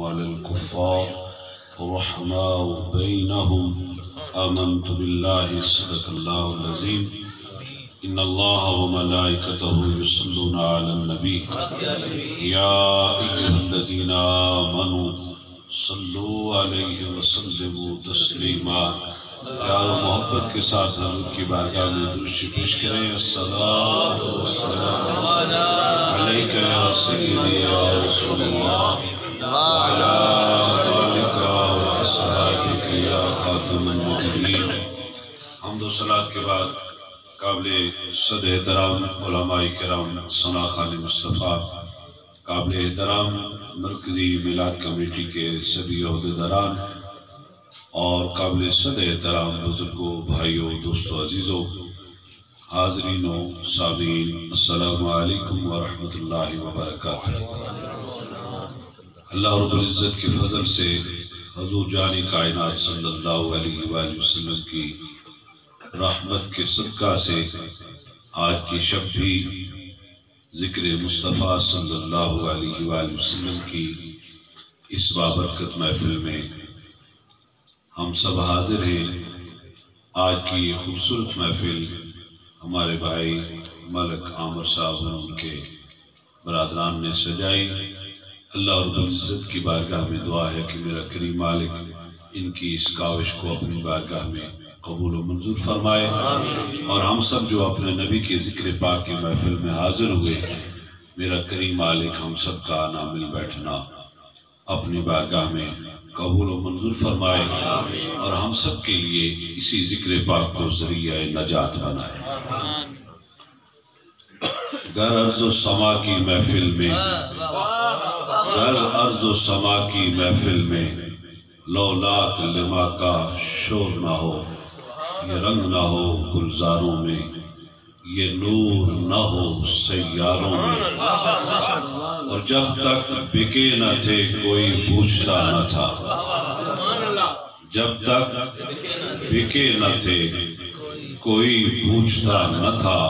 على الكفار رحماء بينهم آمنت بالله صدق الله العظيم إن الله وملائكته يصلون على النبي يا أيها الذين آمنوا صلوا عليه وسلموا تسليما پیار و محبت کے ساتھ حضور کی بارگاہ میں درود پیش کریں الصلاۃ والسلام علیک یا سیدی یا رسول اللہ وعلی آلک وصحبک یا خاتم النبیین حمد و صلاۃ کے بعد قابل صد احترام علماء کرام ثنا خان مصطفیٰ قابل احترام مرکزی میلاد کمیٹی کے سبھی عہدیداران اور قابل صد احترام بزرگوں بھائیوں دوستوں عزیزوں حاضرین و سامعین السلام علیکم ورحمۃ اللہ وبرکاتہ۔ اللہ رب العزت کے فضل سے حضور جانی کائنات صلی اللہ علیہ وآلہ وسلم کی رحمت کے صدقہ سے آج کی شب بھی ذکر مصطفیٰ صلی اللہ علیہ وآلہ وسلم کی اس بابرکت محفل میں ہم سب حاضر ہیں۔ آج کی یہ خوبصورت محفل ہمارے بھائی ملک عامر صاحب اور ان کے برادران نے سجائی۔ اللہ رب العزت کی بارگاہ میں دعا ہے کہ میرا کریم مالک ان کی اس کاوش کو اپنی بارگاہ میں قبول و منظور فرمائے، اور ہم سب جو اپنے نبی کے ذکر پاک کی محفل میں حاضر ہوئے میرا کریم مالک ہم سب کا آنا مل بیٹھنا اپنی بارگاہ میں قبول و منظور فرمائے، اور ہم سب کے لیے اسی ذکر پاک کو ذریعہ نجات بنائے۔ گر ارض و سما کی محفل میں گر ارض و سما کی محفل میں لولاک لما کا شور نہ ہو، یہ رنگ نہ ہو گلزاروں میں، یہ نور نہ ہو سیاروں میں، اور جب تک بکے نہ تھے کوئی پوچھتا نہ تھا، جب تک بکے نہ تھے کوئی پوچھتا نہ تھا،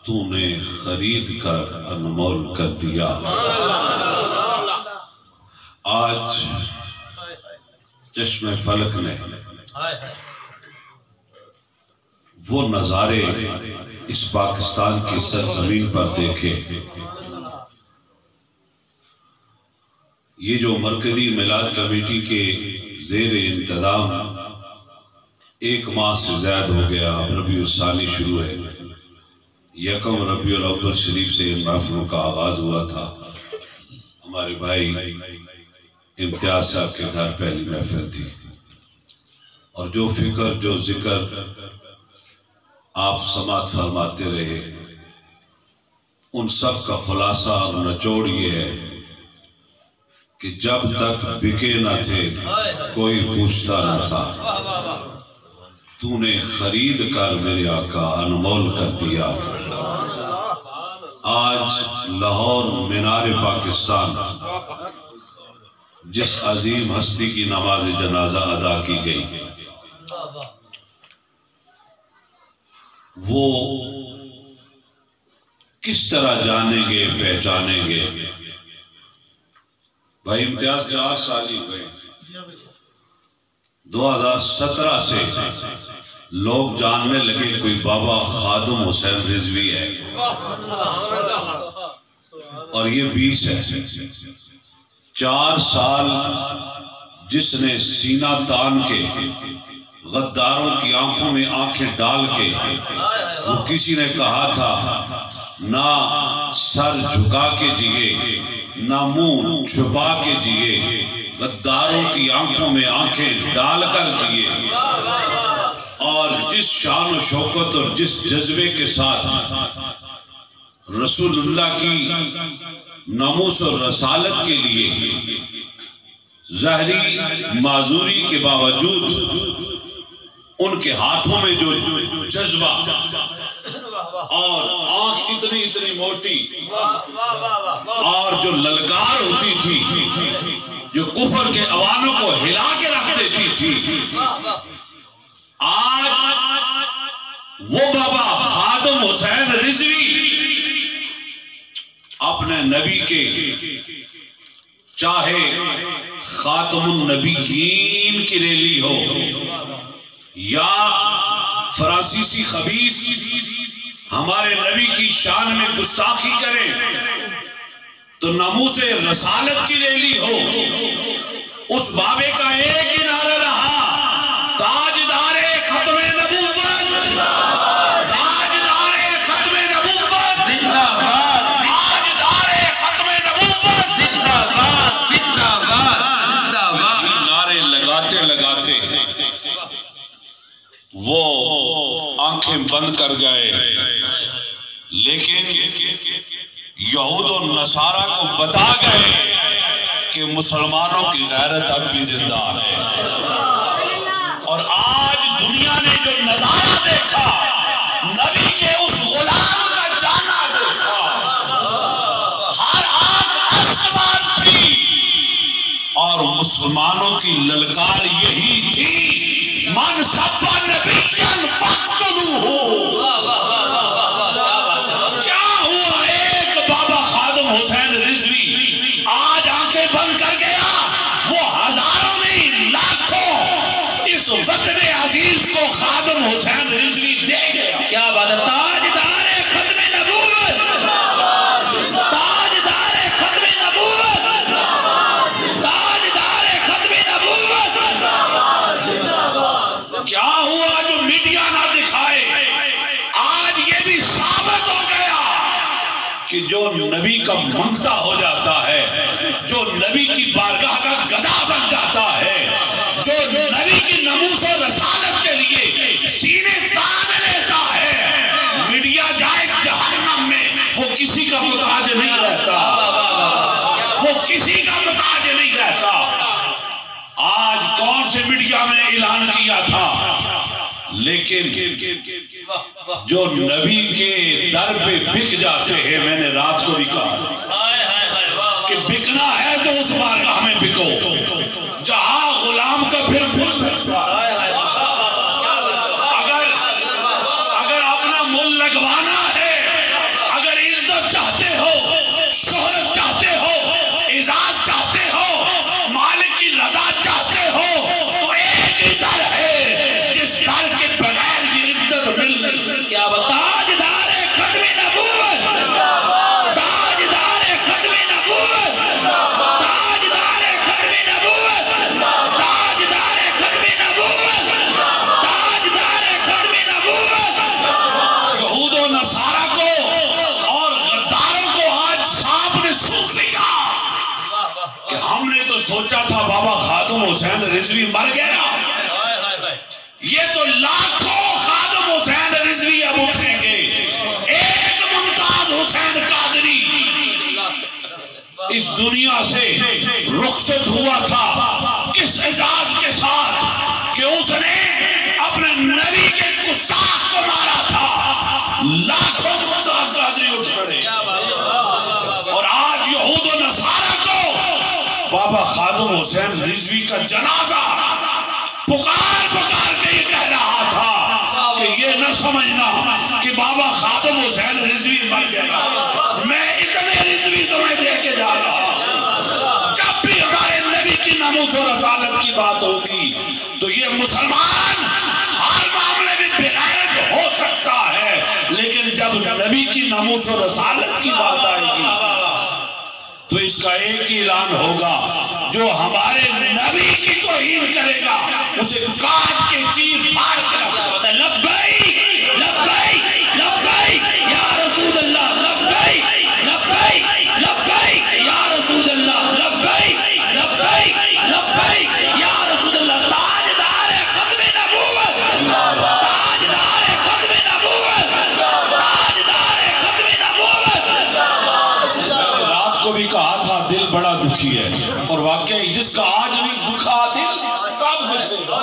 تو نے خرید کر انمول کر دیا۔ آج چشم فلک نے وہ نظارے اس پاکستان کی سرزمین پر دیکھے۔ یہ جو مرکزی میلاد کمیٹی کے زیر انتظام 1 ماہ سے زیادہ ہو گیا، اب ربیع الثانی شروع ہے، 1 ربیع الاول شریف سے ان محفلوں کا آغاز ہوا تھا۔ ہمارے بھائی امتیاز صاحب کے گھر پہلی محفل تھی، اور جو فکر جو ذکر آپ سماعت فرماتے رہے ان سب کا خلاصہ اور نچوڑ یہ ہے کہ جب تک بکے نہ تھے کوئی پوچھتا نہ تھا، تو نے خرید کر میرے آقا انمول کر دیا۔ آج لاہور مینار پاکستان جس عظیم ہستی کی نماز جنازہ ادا کی گئی، وہ کس طرح جانیں گے پہچانیں گے؟ بھائی امتیاز 4 سال ہی ہوئے، 2017 سے لوگ جاننے لگے کوئی بابا خادم حسین رضوی ہے، اور یہ 20 ہے۔ 4 سال جس نے سینہ تان کے غداروں کی آنکھوں میں آنکھیں ڈال کے وہ کسی نے کہا تھا نہ سر جھکا کے جیے نہ منہ چھپا کے جیے، غداروں کی آنکھوں میں آنکھیں ڈال کر جیے، اور جس شان و شوکت اور جس جذبے کے ساتھ رسول اللہ کی ناموس اور رسالت کے لیے ظاہری معذوری کے باوجود ان کے ہاتھوں میں جو جذبہ اور آنکھ اتنی موٹی اور جو للکار ہوتی تھی جو کفر کے عوانوں کو ہلا کے رکھ دیتی تھی، آج وہ بابا خادم حسین رضوی اپنے نبی کے چاہے خاتم النبیین کی ریلی ہو یا فرانسیسی خبیث ہمارے نبی کی شان میں گستاخی کرے، تو ناموس رسالت کی ریلی ہو، اس بابے کا ایک ہی نعرہ رہا، تاجدار ختم نبوت، تاجدار ختم نبوت زندہ باد، تاجدار ختم نبوت زندہ باد، زندہ باد، زندہ باد۔ نعرے لگاتے لگاتے وہ آنکھیں بند کر گئے، لیکن یہود و نصارہ کو بتا گئے کہ مسلمانوں کی غیرت اب بھی زندہ ہے۔ اور آج دنیا نے جو نظارہ دیکھا، نبی کے اس غلام کا جانا دیکھا، ہر آنکھ اشک تھی، اور مسلمانوں کی للکار یہی تھی، من سب نبیًا فاقتلوہ۔ کیا ہوا؟ ایک بابا خادم حسین رضوی آج آنکھیں بند کر گیا، وہ ہزاروں نہیں لاکھوں اس وطن عزیز کو خادم حسین رضوی دے گیا۔ کیا بات ہے؟ تاجدار ختم نبوت، تاجدار ختم نبوت، تاجدار ختم نبوت۔ کیا ہوا جو میڈیا نہ دکھائے؟ آج یہ بھی ثابت ہو گیا کہ جو نبی کا منگتا ہو جاتا ہے، جو نبی کی بارگاہ کا گدا بن جاتا ہے، جو نبی کی ناموس و رسالت کے لیے سینے تان لیتا ہے، میڈیا جائے جہنم میں، وہ کسی کا محتاج نہیں رہتا، وہ کسی کا محتاج نہیں رہتا۔ آج کون سے میڈیا میں اعلان کیا تھا، لیکن جو نبی کے در پہ بک جاتے ہیں، میں نے رات کو بھی کہا کہ بکنا ہے تو اس بارگاہ میں بکو جہاں غلام کا پھر اگر اپنا مول لگوانا ہے، اگر عزت چاہتے ہو، شہرت چاہتے ہو، اعزاز چاہتے ہو، مالک کی رضا چاہتے ہو، تو ایک ہی در ہے جس در کے بغیر یہ عزت مل نہیں۔ کیا بتا؟ تاجدار ختم نبوت، تاجدار ختم نبوت، تاجدار ختم نبوت، تاجدار ختم نبوت، تاجدار ختم نبوت۔ یہود و نصارہ کو اور غداروں کو آج سانپ نے سونپ لیا کہ ہم نے تو سوچا تھا بابا خادم حسین رضوی مر گیا، یہ تو لاکھوں خادم حسین رضوی اب اٹھیں گے، ایک ممتاز حسین قادری اس دنیا سے رخصت ہوا تھا، کس اعزاز کے ساتھ کہ اس نے اپنے نبی کے گستاخ کو مارا تھا، لاکھوں ممتاز قادری اٹھ پڑے۔ اور آج یہود و نصارہ کو بابا خادم حسین رضوی کا جنازہ پکار پکار کے یہ کہہ رہا تھا کہ یہ نہ سمجھنا کہ بابا خادم حسین رضوی مر گیا، میں اتنے رضوی تمہیں دے کے جا رہا ہوں۔ جب بھی ہمارے نبی کی ناموس و رسالت کی بات ہوگی تو یہ مسلمان ہر معاملے میں بغیرت ہو سکتا ہے، لیکن جب نبی کی ناموس و رسالت کی بات آئے گی تو اس کا ایک ہی اعلان ہوگا، جو ہمارے نبی کی توہین کرے گا اسے کاٹ کے چیر پھاڑ کے رکھا۔ لبیک لبیک لبیک یا رسول اللہ، لبیک لبیک لبیک یا رسول اللہ، لبیک لبیک لبیک یا رسول اللہ۔ تاجدار ختم نبوت، تاجدار ختم نبوت، تاجدار ختم نبوت۔ میں نے رات کو بھی کہا تھا دل بڑا دکھی ہے، اور واقعی جس کا آج بھی دکھا دل کب دکھے گا،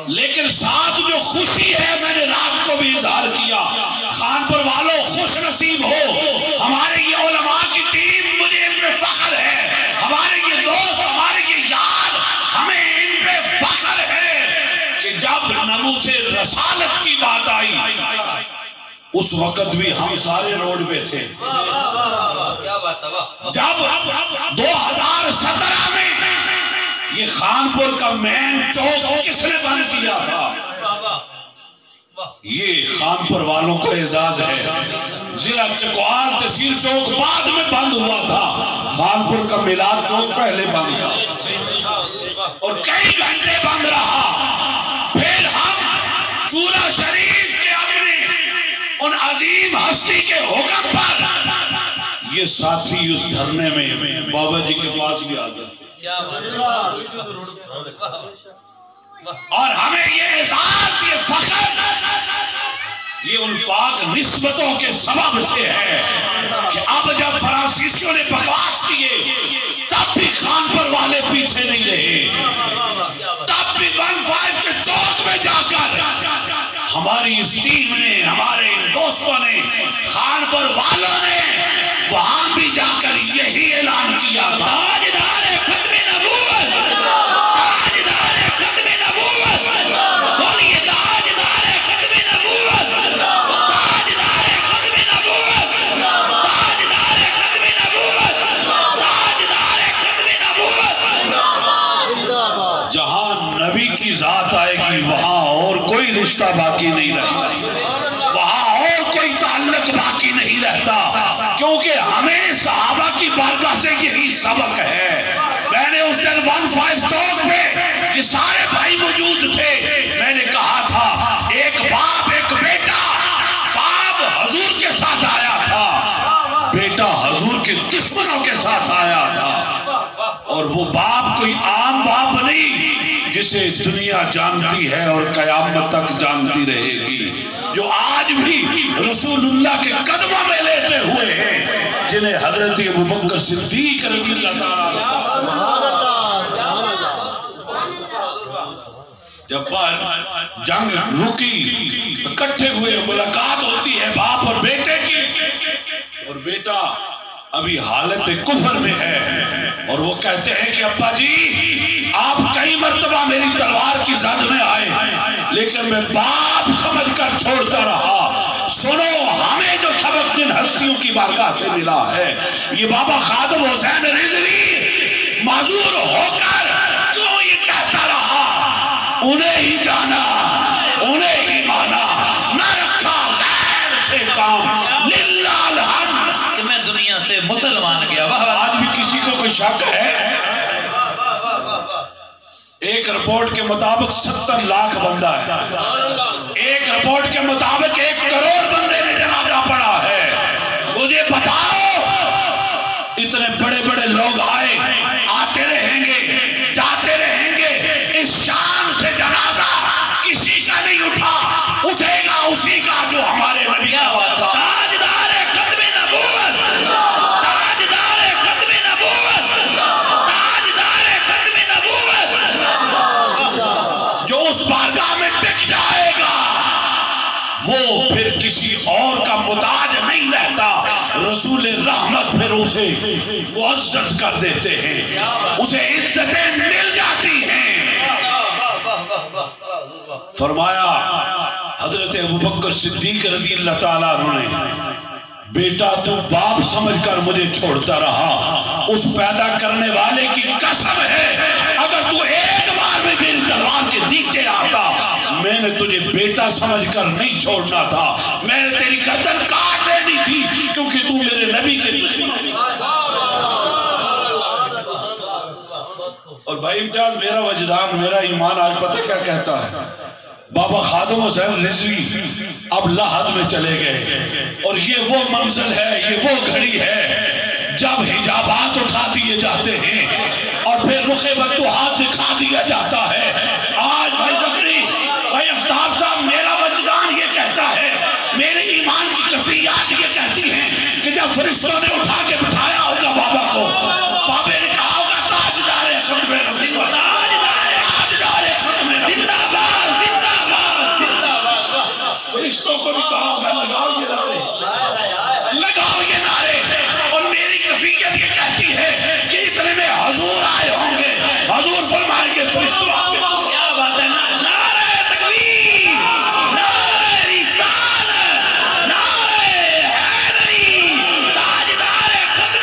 لیکن ساتھ جو خوشی ہے میں نے رات کو بھی اظہار کیا، خانپور والوں خوش نصیب ہو، ہمارے یہ علماء کی ٹیم، مجھے ان پہ فخر ہے، ہمارے یہ دوست، ہمارے یہ یار، ہمیں ان پہ فخر ہے کہ جب ناموس رسالت کی بات آئی اس وقت بھی ہم سارے روڈ پہ تھے، جب 2017 میں یہ خانپور کا مین چوک کس نے بند کیا تھا؟ یہ خانپور والوں کو اعزاز ہے. ضلع چکوال تحصیل چوک بعد میں بند ہوا تھا، خانپور کا میلاد چوک پہلے بند تھا اور کئی گھنٹے بند رہا. پھر ہم چورا شریف کے اپنے ان عظیم ہستی کے حکم پر یہ ساتھی اس دھرنے میں بابا جی کے پاس بھی آ گئے اور ہمیں یہ اعزاز، یہ فخر، یہ ان پاک نسبتوں کے سبب سے ہے کہ اب جب فرانسیسیوں نے بکواس کیے تب بھی خانپور والے پیچھے نہیں رہے. تب بھی 15 کے چوک میں جا کر ہماری اس ٹیم نے، ہمارے دوستوں نے، خانپور والوں نے وہاں بھی جا کر یہی اعلان کیا تھا. تاجدار ختم نبوت، تاجدار ختم نبوت، بولیے تاجدار ختم نبوت، تاجدار ختم نبوت، تاجدار ختم نبوت، تاجدار ختم نبوت. جہاں نبی کی ذات آئے گی وہاں اور کوئی رشتہ باقی نہیں رہتا، وہاں اور کوئی تعلق باقی نہیں رہتا، کیونکہ ہمیں صحابہ کی بارگاہ سے یہی سبق ہے. میں نے اس دن 15 چوک پہ یہ سارے بھائی موجود تھے، میں نے کہا تھا ایک باپ ایک بیٹا، باپ حضور کے ساتھ آیا تھا، بیٹا حضور کے دشمنوں کے ساتھ آیا تھا. اور وہ باپ کوئی عام باپ نہیں جسے دنیا جانتی ہے اور قیامت تک جانتی رہے گی، جو آج بھی رسول اللہ کے قدموں میں لیتے ہوئے ہیں، جنہیں حضرت ابوبکر صدیق رضی اللہ تعالیٰ. جب جنگ رکی اکٹھے ہوئے، ملاقات ہوتی ہے باپ اور بیٹے کی، اور بیٹا ابھی حالت کفر میں ہے اور وہ کہتے ہیں کہ ابا جی آپ کئی مرتبہ میری تلوار کی زد میں آئے لیکن میں باپ سمجھ کر چھوڑتا رہا. سنو ہمیں جو سبق جن ہستیوں کی بارگاہ سے ملا ہے، یہ بابا خادم حسین رضوی معذور ہو کر کیوں یہ کہتا رہا، انہیں ہی جانا انہیں ہی مانا، نہ رکھا غیر سے کام، للہ الحمد کہ میں دنیا سے مسلمان گیا. آج بھی کسی کو کوئی شک ہے؟ ایک رپورٹ کے مطابق 70 لاکھ بندہ ہے، ایک رپورٹ کے مطابق 1 کروڑ بندے نے جنازہ پڑھا ہے. مجھے بتاؤ اتنے بڑے بڑے لوگ آئے، آتے رہیں گے، جاتے رہیں گے، اس شان سے جنازہ کسی کا نہیں اٹھا، اٹھے گا اسی کا جو ہمارے نبی کا تھا. تاجدار ختم نبوت، تاجدار ختم نبوت، تاجدار ختم نبوت، جو اس بارگاہ میں ٹک جائے گا وہ پھر کسی اور کا محتاج نہیں رہتا. رسول رحمت پھر اسے معزز کر دیتے ہیں، اسے عزتیں مل جاتی ہیں. فرمایا حضرت ابوبکر صدیق رضی اللہ تعالیٰ عنہ نے، بیٹا تو باپ سمجھ کر مجھے چھوڑتا رہا، اس پیدا کرنے والے کی قسم ہے اگر تو ایک بار بھی میری تلوار کے نیچے آتا میں نے تجھے بیٹا سمجھ کر نہیں چھوڑنا تھا، میں نے تیری گردن کاٹ دینی تھی کیونکہ تو میرے نبی کے دشمن. اور بھائی جان میرا وجدان میرا ایمان آج پتہ کیا کہتا ہے، بابا خادم حسین رضوی اب لحد میں چلے گئے اور یہ وہ منزل ہے، یہ وہ گھڑی ہے جب حجابات اٹھا دیے جاتے ہیں اور پھر رخ بدوحات دکھا دیا جاتا ہے. آج بھائی زفری، بھائی افتاب صاحب، میرا وجدان یہ کہتا ہے، میرے ایمان کی کفیات یہ کہتی ہیں کہ جب فرشتوں نے اٹھا کے بٹھایا ہوگا بابا کو، بابے نے کہا ہوگا تاجدار ختم نبوت، تاجدار ختم نبوت، زندہ باد، زندہ باد، زندہ باد. فرشتوں کو بھی کہا ہوگا لگاؤ یہ نعرے، لگاؤ یہ نعرے. اور میری کفیت یہ کہتی ہے کہ اتنے میں حضور آئے ہوں گے، حضور فرمائیں گے فرشتوں کیا بات ہے، نعرہ تکبیر، نعرہ رسالت، نعرہ حیدری، تاجدار ختم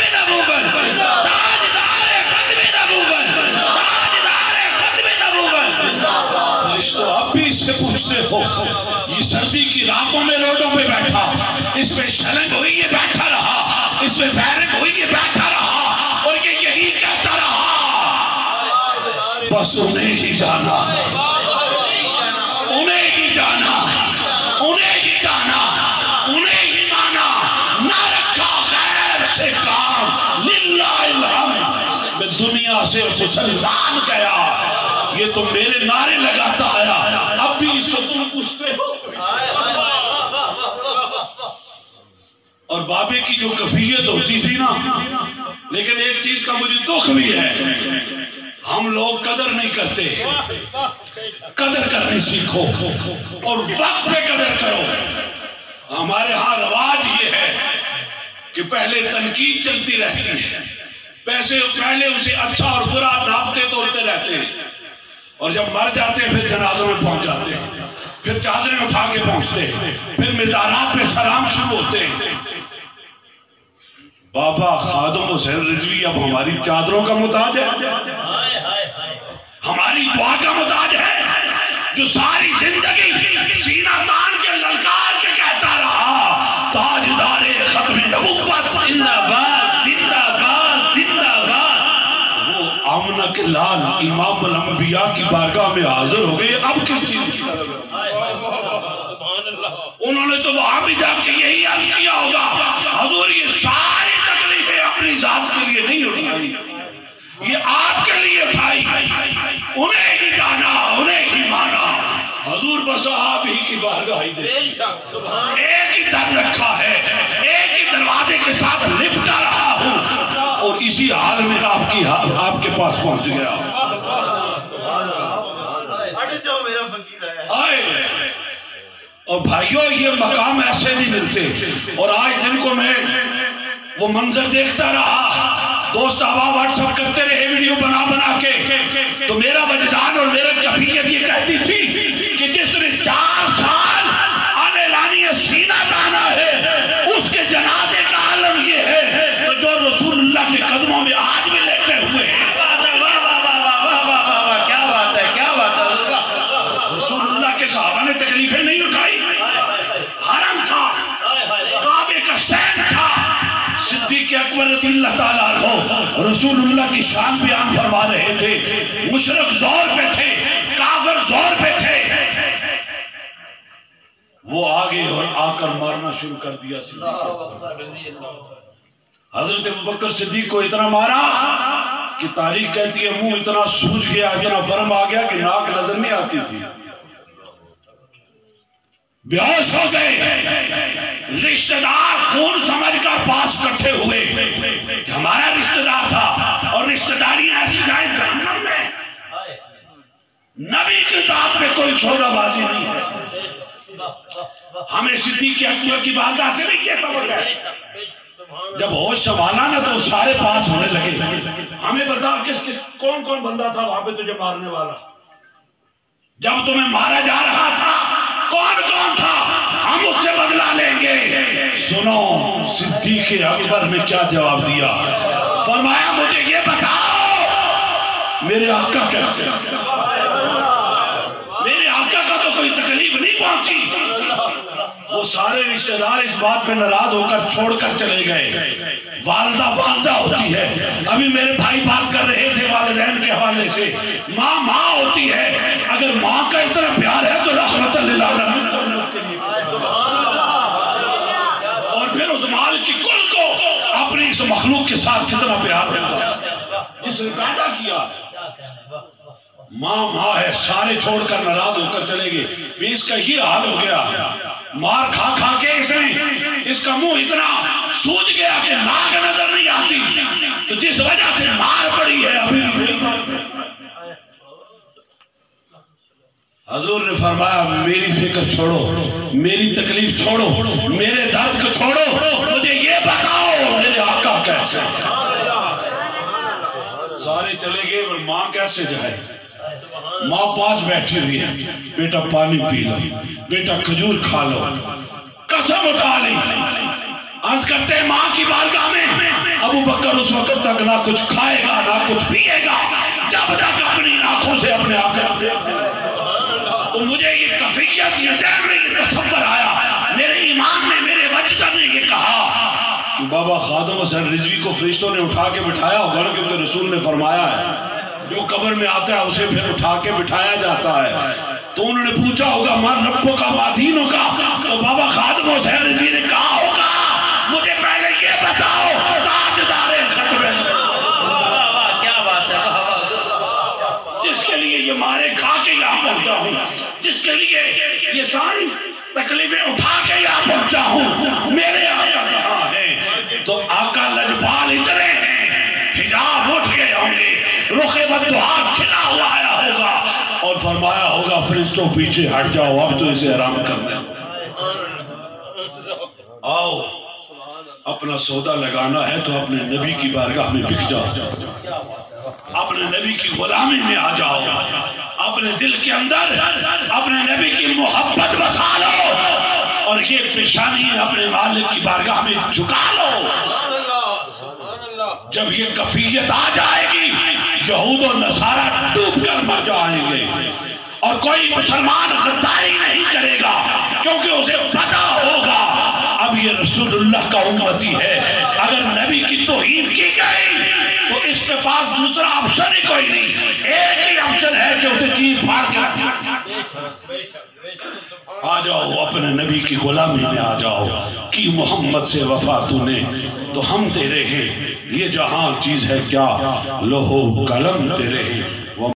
یہ سردی کی راتوں میں روڈوں پہ بیٹھا، اس پہ شلنگ ہوئی یہ بیٹھا رہا، اس پہ فائرنگ ہوئی یہ بیٹھا رہا، اور یہ یہی کہتا رہا بس انہیں ہی جانا، انہیں ہی جانا، انہیں ہی جانا، انہیں ہی مانا، نہ رکھا غیر سے کام، للہ الحمد، میں دنیا سے مسلمان گیا، یہ تو میرے نعرے لگاتا آیا، اب بھی اس سے تم پوچھتے ہو۔ اور بابے کی جو کفیت ہوتی تھی نا، لیکن ایک چیز کا مجھے دکھ بھی ہے، ہم لوگ قدر نہیں کرتے، قدر کرنے سیکھو اور وقت پہ قدر کرو۔ ہمارے ہاں رواج یہ ہے کہ پہلے تنقید چلتی رہتی ہے، پہلے اسے اچھا اور برا ناپتے تولتے رہتے ہیں، اور جب مر جاتے ہیں پھر جنازوں میں پہنچ جاتے ہیں، پھر چادریں اٹھا کے پہنچتے ہیں، پھر مزارات پہ سلام شروع ہوتے ہیں۔ بابا خادم حسین رضوی اب ہماری چادروں کا محتاج ہے، ہماری دعا کا محتاج ہے، جو ساری زندگی سینہ تان کے للکار کے کہتا رہا تاجدار ختم نبوت زندہ باد زندہ باد زندہ باد، وہ آمنہ کے لال امام الانبیاء کی بارگاہ میں حاضر ہو گئے، اب کس چیز کی طرف ہے؟ انہوں نے تو وہاں بھی جا کے یہی عرض کیا ہوگا، حضور یہ ساری تکلیفیں اپنی ذات کے لیے نہیں اٹھائی، یہ آپ کے لیے اٹھائی، انہیں ہی جانا، انہیں ہی مانا، حضور بس آپ ہی کی بارگاہ ہی دے، ایک ہی در رکھا ہے، ایک ہی دروازے کے ساتھ لپٹا رہا ہوں، اور اسی حال میں آپ کے پاس پہنچ گیا۔ اور بھائیوں یہ مقام ایسے نہیں ملتے، اور آج دن کو میں وہ منظر دیکھتا رہا، دوست احباب واٹس ایپ کرتے رہے ویڈیو بنا بنا کے، تو میرا وجدان اور میرا کفیت یہ کہتی تھی کہ جس نے 4 سال آنے لانی سینہ تانا ہے، اس کے جنازے کا عالم یہ ہے تو جو رسول اللہ کے قدموں میں آج بھی لیتے ہوئے ہیں۔ کیا بات ہے، کیا بات ہے، رسول اللہ کے صحابہ نے تکلیفیں نہیں اٹھائی، حرم تھا، کعبے کا سین تھا، صدیق اکبر رضی اللہ تعالیٰ عنہ رسول اللہ کی شان بیان فرما رہے تھے، مشرک زور پہ تھے، کافر زور پہ تھے، وہ آگے اور آ کر مارنا شروع کر دیا صدیق۔ حضرت ابوبکر صدیق کو اتنا مارا کہ تاریخ کہتی ہے منہ اتنا سوج گیا، اتنا ورم آ گیا کہ ناک نظر نہیں آتی تھی، بیہوش ہو گئے، رشتہ دار خون سمجھ کر پاس کٹھے ہوئے کہ ہمارا رشتہ دار تھا، اور رشتہ داریاں ایسی جائیں جہنم میں، نبی کی ذات میں کوئی سودا بازی نہیں ہے۔ ہمیں صدیق اکبر کی بارگاہ سے بھی یہ سبق ہے، جب ہوش سنبھالا نا تو سارے پاس ہونے لگے، ہمیں بتا کون کون بندہ تھا وہاں پہ تجھے مارنے والا، جب تمہیں مارا جا رہا تھا کون کون تھا، ہم اس سے بدلہ لیں گے۔ سنو صدیق اکبر نے کیا جواب دیا، فرمایا مجھے یہ بتاؤ میرے آقا کیسے، میرے آقا کا تو کوئی تکلیف نہیں پہنچی۔ وہ سارے رشتہ دار اس بات پہ ناراض ہو کر چھوڑ کر چلے گئے۔ والدہ ہوتی ہے، ابھی میرے بھائی بات کر رہے تھے والدین کے حوالے سے، ماں ہوتی ہے، اگر ماں کا اتنا پیار ہے تو رحمت للعالمین اور پھر اس مال کی کل کو اپنی اس مخلوق کے ساتھ کتنا پیار ہے جس نے پیدا کیا۔ ماں ہے، سارے چھوڑ کر ناراض ہو کر چلے گئے، بھی اس کا یہ حال ہو گیا، مار کھا کھا کے اس کا منہ اتنا سوج گیا کہ ناک نظر نہیں آتی، تو جس وجہ سے مار پڑی ہے ابھی حضور نے فرمایا میری فکر چھوڑو، میری تکلیف چھوڑو، میرے درد کو چھوڑو، مجھے یہ بتاؤ میرے آقا کیسے۔ سارے چلے گئے اور ماں کیسے جائے، ماں پاس بیٹھی ہوئی ہے، بیٹا پانی پی لو، بیٹا کھجور کھا لو، قسم اٹھا لی۔ عرض کرتے ہیں ماں کی بارگاہ میں ابوبکر اس وقت تک نہ کچھ کھائے گا نہ کچھ پیے گا جب تک اپنی آنکھوں سے اپنے آقا تو مجھے یہ کفیت یہ ذہن میں یہ تصور آیا، میرے ایمان نے میرے وجدان نے یہ کہا، بابا خادم حسین رضوی کو فرشتوں نے اٹھا کے بٹھایا ہوگا نا، کیونکہ رسول نے فرمایا ہے جو قبر میں آتا ہے اسے پھر اٹھا کے بٹھایا جاتا ہے، تو انہوں نے پوچھا ہوگا من ربوں کا ما دینوں کا، تو بابا خادم حسین رضوی نے کہا ہوگا مجھے پہلے یہ بتاؤ تاجدار ختم، کیا بات ہے، جس کے لیے یہ مارے کھا کے یہاں پہنچا ہوں، جس کے لیے یہ ساری تکلیفیں اٹھا کے یہاں پہنچا ہوں، میرے آقا کہاں ہیں؟ تو آقا لجپال اتنے ہیں، حجاب اٹھ گئے ہوں گے، رخ بددعا کھلا ہوا آیا ہوگا اور فرمایا ہوگا فرشتوں پیچھے ہٹ جاؤ، اب تو اسے آرام کرنا ہے، آؤ اپنا سودا لگانا ہے تو اپنے نبی کی بارگاہ میں بک جاؤ، اپنے نبی کی غلامی میں آ جاؤ، اپنے دل کے اندر اپنے نبی کی محبت بسا لو اور یہ پیشانی اپنے مالک کی بارگاہ میں جھکا لو۔ جب یہ کفیت آ جائے گی یہود و نصارہ ڈوب کر مر جائیں گے اور کوئی مسلمان غداری نہیں کرے گا، کیونکہ اسے پتہ ہوگا اب یہ رسول اللہ کا امتی ہے، اگر نبی کی توہین کی گئی تو اس کے پاس دوسرا آپشن ہی کوئی نہیں، ایک ہی آپشن ہے کہ اسے چیز پھاڑ کر آ جاؤ، اپنے نبی کی غلامی میں آ جاؤ، کی محمد سے وفا تو نے تو ہم تیرے ہیں، یہ جہاں چیز ہے کیا لوح و قلم تیرے ہیں،